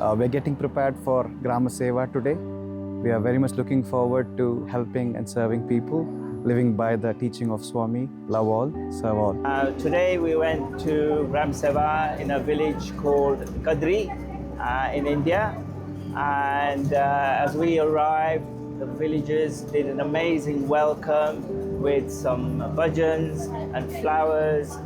We're getting prepared for Grama Seva today. We are very much looking forward to helping and serving people, living by the teaching of Swami, love all, serve all. Today we went to Grama Seva in a village called Kadiri in India, and as we arrived, the villagers did an amazing welcome with some bhajans and flowers.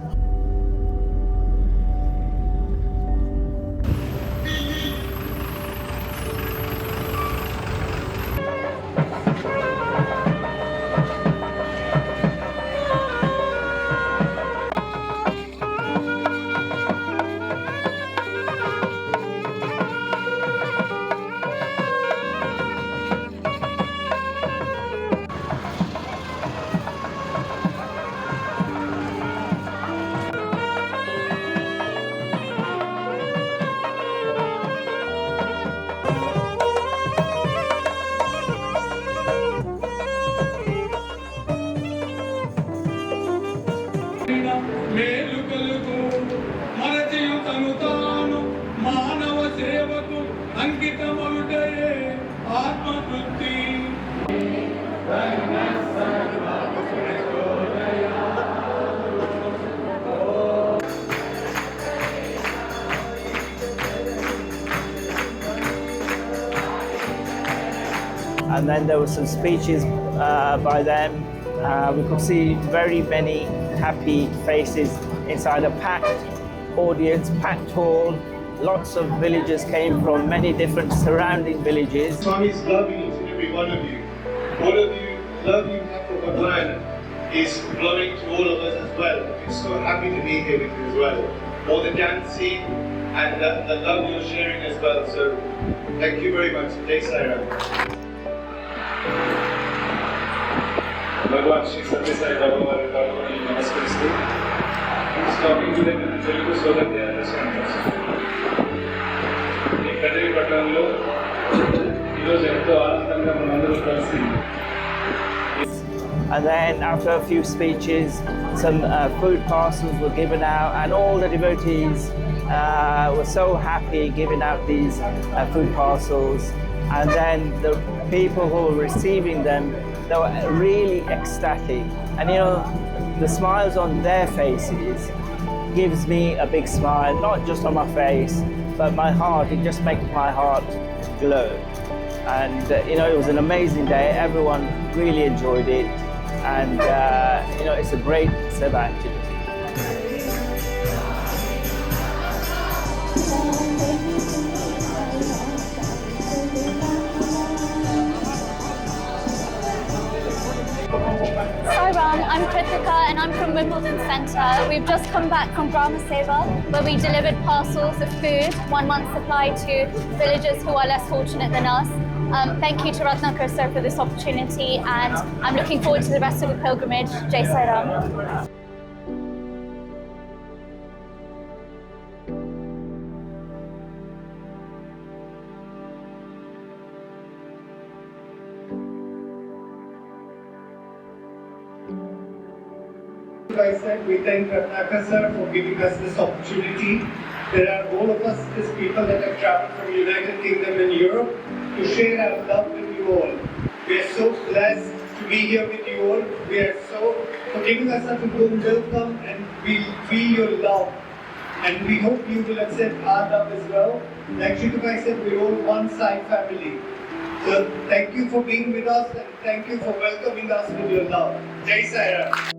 మేలుకలుగు మరచియుతను తాను మానవ సేవకు అంకితమవుటే ఆత్మతృప్తి. And then there were some speeches by them. We could see very many happy faces inside a packed audience, packed hall. Lots of villagers came from many different surrounding villages. Swami is loving each and every one of you. All of you, love you have for Bhagwan is flowing to all of us as well. We're so happy to be here with you as well. All the dancing and the love you're sharing as well. So thank you very much. Jai Sai Ram. Bhagwan Shri Sathya Sai Bhagwan Namaskaristu. He's talking to them in Telugu so that they understand us. ఈ కదిరి పట్టణంలో ఈరోజు ఎంతో ఆనందంగా మనందరూ కలిసి. And then after a few speeches, some food parcels were given out, and all the devotees were so happy giving out these food parcels. And then the people who were receiving them, they were really ecstatic. And you know, the smiles on their faces gives me a big smile, not just on my face, but my heart. It just makes my heart glow. And you know, it was an amazing day. Everyone really enjoyed it. And you know, it's a great Seva activity. Hi Ram, I'm Kritika and I'm from Wimbledon Centre. We've just come back from Grama Seva where we delivered parcels of food, 1 month's supply to villagers who are less fortunate than us. Thank you to Ratnakar sir for this opportunity, and I'm looking forward to the rest of the pilgrimage. Jai Sai Ram. I said we thank Ratnakar sir for giving us this opportunity. There are all of us as people that have traveled from United Kingdom and Europe to share our love with you all. We are so blessed to be here with you all. We are so for giving us such a warm welcome, and we feel your love. And we hope you will accept our love as well. Like Shitukai said, we're all one side family. So thank you for being with us, and thank you for welcoming us with your love. Jai Sai Ram.